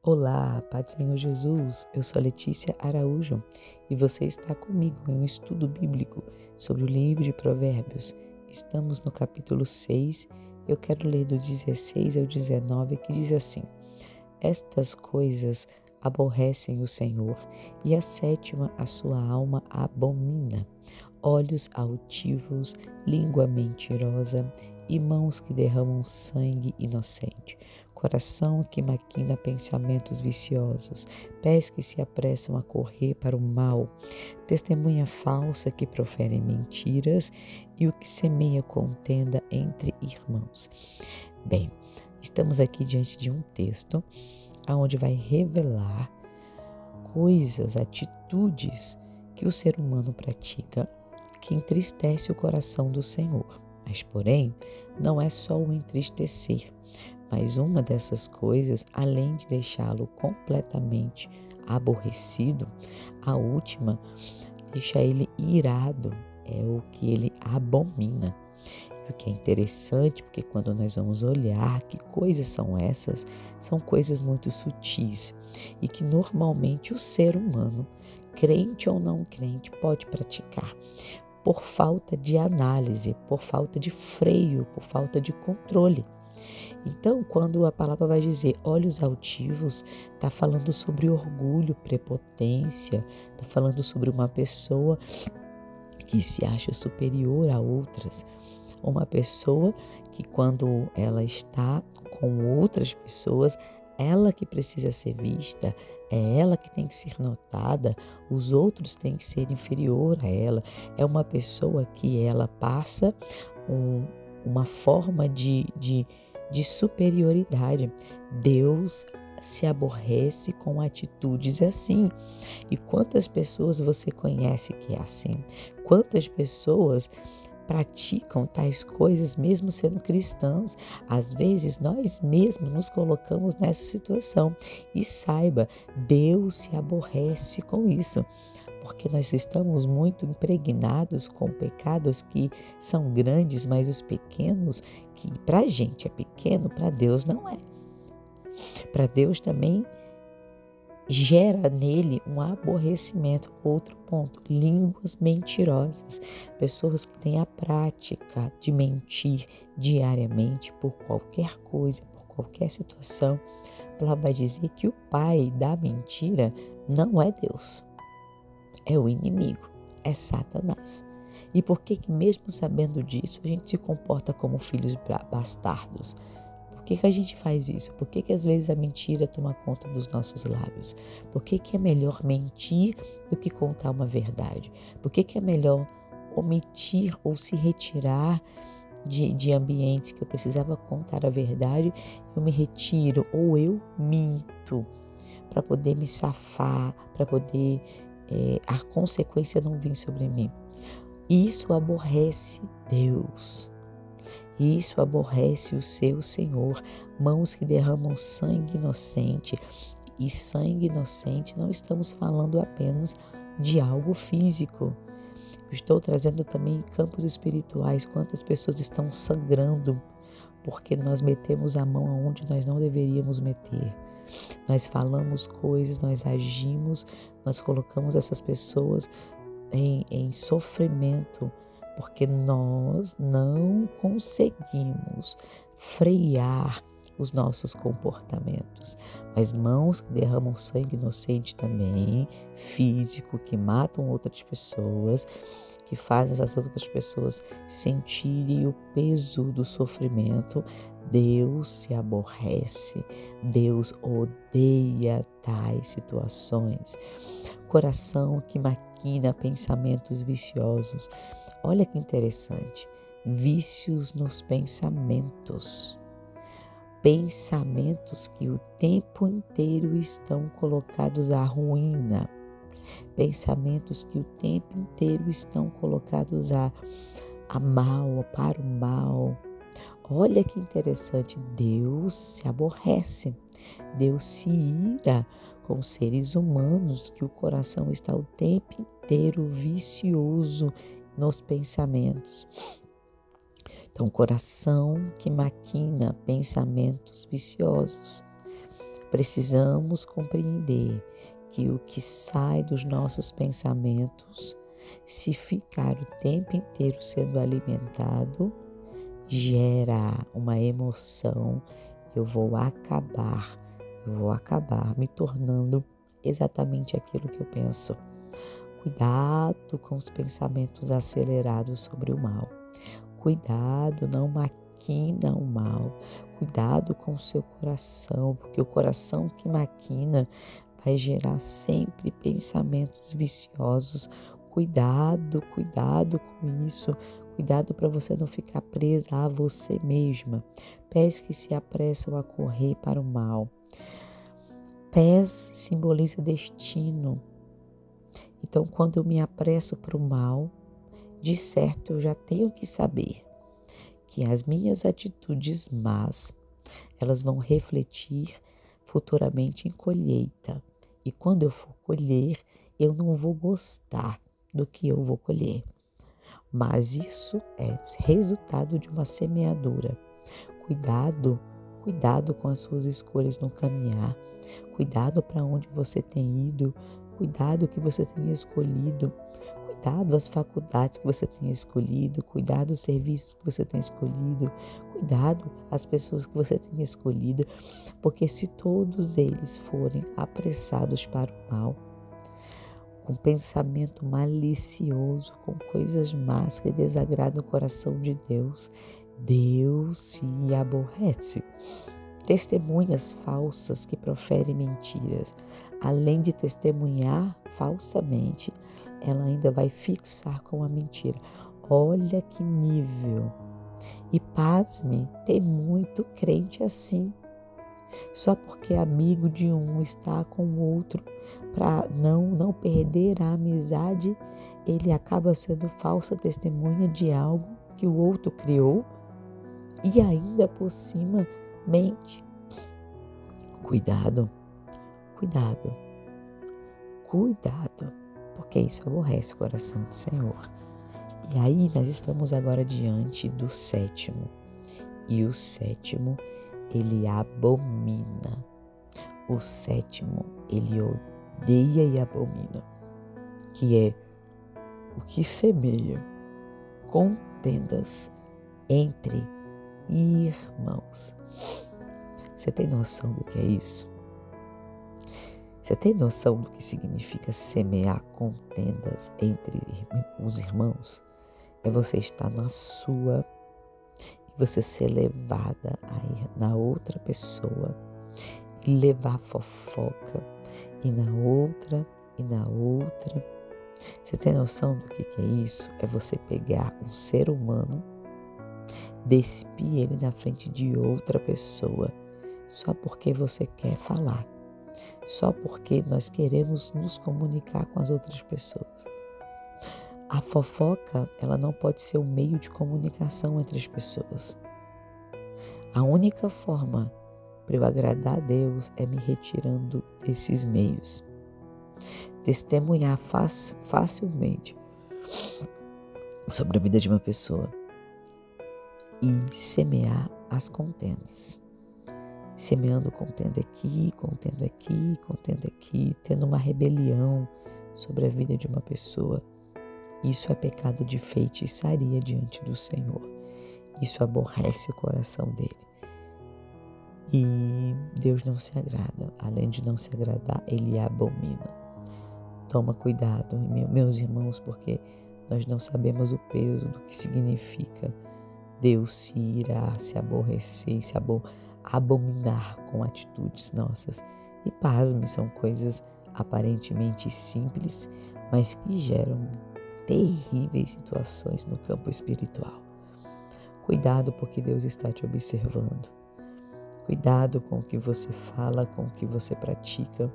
Olá, Pai do Senhor Jesus, eu sou a Letícia Araújo e você está comigo em um estudo bíblico sobre o livro de Provérbios. Estamos no capítulo 6, eu quero ler do 16 ao 19, que diz assim: Estas coisas aborrecem o Senhor e a sétima a sua alma abomina. Olhos altivos, língua mentirosa e mãos que derramam sangue inocente, coração que maquina pensamentos viciosos, pés que se apressam a correr para o mal, testemunha falsa que profere mentiras e o que semeia contenda entre irmãos. Bem, estamos aqui diante de um texto onde vai revelar coisas, atitudes que o ser humano pratica que entristece o coração do Senhor. Mas, porém, não é só o entristecer, mas uma dessas coisas, além de deixá-lo completamente aborrecido, a última deixa ele irado, é o que ele abomina. E o que é interessante, porque quando nós vamos olhar que coisas são essas, são coisas muito sutis e que normalmente o ser humano, crente ou não crente, pode praticar por falta de análise, por falta de freio, por falta de controle. Então, quando a palavra vai dizer olhos altivos, está falando sobre orgulho, prepotência, está falando sobre uma pessoa que se acha superior a outras, uma pessoa que quando ela está com outras pessoas, ela que precisa ser vista, é ela que tem que ser notada, os outros têm que ser inferior a ela. É uma pessoa que ela passa uma forma de superioridade. Deus se aborrece com atitudes assim. E quantas pessoas você conhece que é assim? Quantas pessoas praticam tais coisas mesmo sendo cristãs? Às vezes nós mesmos nos colocamos nessa situação e saiba, Deus se aborrece com isso, porque nós estamos muito impregnados com pecados que são grandes, mas os pequenos, que para a gente é pequeno, para Deus não é. Para Deus também gera nele um aborrecimento. Outro ponto, línguas mentirosas, pessoas que têm a prática de mentir diariamente por qualquer coisa, por qualquer situação. A palavra vai dizer que o pai da mentira não é Deus, é o inimigo, é Satanás. E por que mesmo sabendo disso, a gente se comporta como filhos bastardos? Por que a gente faz isso? Por que às vezes a mentira toma conta dos nossos lábios? Por que é melhor mentir do que contar uma verdade? Por que é melhor omitir ou se retirar de ambientes que eu precisava contar a verdade? Eu me retiro ou eu minto para poder me safar, para poder a consequência não vir sobre mim. Isso aborrece Deus. Isso aborrece o seu Senhor. Mãos que derramam sangue inocente. E sangue inocente não estamos falando apenas de algo físico. Eu estou trazendo também campos espirituais. Quantas pessoas estão sangrando porque nós metemos a mão aonde nós não deveríamos meter. Nós falamos coisas, nós agimos, nós colocamos essas pessoas em sofrimento, porque nós não conseguimos frear os nossos comportamentos. Mas mãos que derramam sangue inocente também, físico, que matam outras pessoas, que fazem essas outras pessoas sentirem o peso do sofrimento, Deus se aborrece, Deus odeia tais situações. Coração que maquina pensamentos viciosos. Olha que interessante, vícios nos pensamentos. Pensamentos que o tempo inteiro estão colocados à ruína. Pensamentos que o tempo inteiro estão colocados a mal, para o mal. Olha que interessante, Deus se aborrece, Deus se ira com seres humanos que o coração está o tempo inteiro vicioso nos pensamentos. Então, coração que maquina pensamentos viciosos. Precisamos compreender que o que sai dos nossos pensamentos, se ficar o tempo inteiro sendo alimentado, gera uma emoção. Eu vou acabar me tornando exatamente aquilo que eu penso. Cuidado com os pensamentos acelerados sobre o mal. Cuidado, não maquina o mal. Cuidado com o seu coração, porque o coração que maquina vai gerar sempre pensamentos viciosos. Cuidado com isso. Cuidado para você não ficar presa a você mesma. Pés que se apressam a correr para o mal. Pés simboliza destino. Então, quando eu me apresso para o mal, de certo eu já tenho que saber que as minhas atitudes más, elas vão refletir futuramente em colheita. E quando eu for colher, eu não vou gostar do que eu vou colher. Mas isso é resultado de uma semeadura. Cuidado com as suas escolhas no caminhar. Cuidado para onde você tem ido. Cuidado que você tenha escolhido. Cuidado as faculdades que você tenha escolhido. Cuidado os serviços que você tenha escolhido. Cuidado as pessoas que você tenha escolhido. Porque se todos eles forem apressados para o mal, com pensamento malicioso, com coisas más que desagradam o coração de Deus, Deus se aborrece. Testemunhas falsas que proferem mentiras, além de testemunhar falsamente, ela ainda vai fixar com a mentira. Olha que nível! E pasme, tem muito crente assim. Só porque amigo de um está com o outro, para não perder a amizade, ele acaba sendo falsa testemunha de algo que o outro criou e ainda por cima mente. Cuidado, porque isso aborrece o coração do Senhor. E aí nós estamos agora diante do sétimo. E o sétimo, ele abomina. O sétimo, ele odeia e abomina. Que é o que semeia contendas entre irmãos. Você tem noção do que é isso? Você tem noção do que significa semear contendas entre os irmãos? É você estar na sua e você ser levada a ir na outra pessoa e levar fofoca e na outra e na outra. Você tem noção do que é isso? É você pegar um ser humano, despir ele na frente de outra pessoa só porque você quer falar. Só porque nós queremos nos comunicar com as outras pessoas. A fofoca, ela não pode ser um meio de comunicação entre as pessoas. A única forma para eu agradar a Deus é me retirando desses meios. Testemunhar facilmente sobre a vida de uma pessoa e semear as contendas. Semeando contenda aqui, tendo uma rebelião sobre a vida de uma pessoa. Isso é pecado de feitiçaria diante do Senhor. Isso aborrece o coração dele. E Deus não se agrada. Além de não se agradar, ele abomina. Toma cuidado, meus irmãos, porque nós não sabemos o peso do que significa Deus se irar, se aborrecer, abominar com atitudes nossas. E pasme, são coisas aparentemente simples, mas que geram terríveis situações no campo espiritual. Cuidado, porque Deus está te observando. Cuidado com o que você fala, com o que você pratica,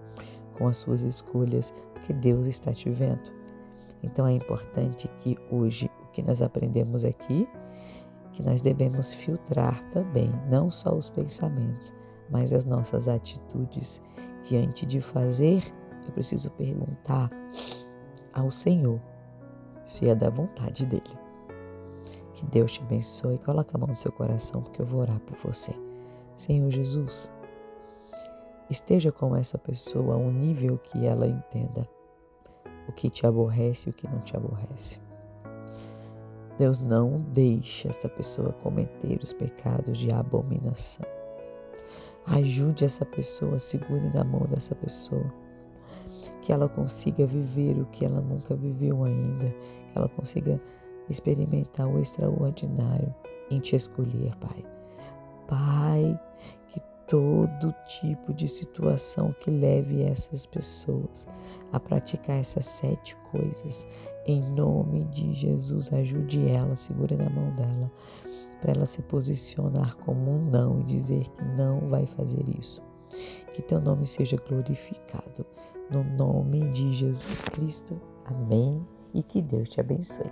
com as suas escolhas, porque Deus está te vendo. Então é importante que hoje o que nós aprendemos aqui, que nós devemos filtrar também, não só os pensamentos, mas as nossas atitudes. Diante de fazer, eu preciso perguntar ao Senhor se é da vontade dele. Que Deus te abençoe. Coloca a mão no seu coração, porque eu vou orar por você. Senhor Jesus, Esteja com essa pessoa a um nível que ela entenda o que te aborrece e o que não te aborrece. Deus não deixa esta pessoa cometer os pecados de abominação. Ajude essa pessoa, segure na mão dessa pessoa, que ela consiga viver o que ela nunca viveu ainda, que ela consiga experimentar o extraordinário em te escolher, Pai. Pai, que todo tipo de situação que leve essas pessoas a praticar essas 7 coisas, em nome de Jesus, ajude ela, segure na mão dela, para ela se posicionar como um não e dizer que não vai fazer isso. Que teu nome seja glorificado, no nome de Jesus Cristo. Amém. E que Deus te abençoe.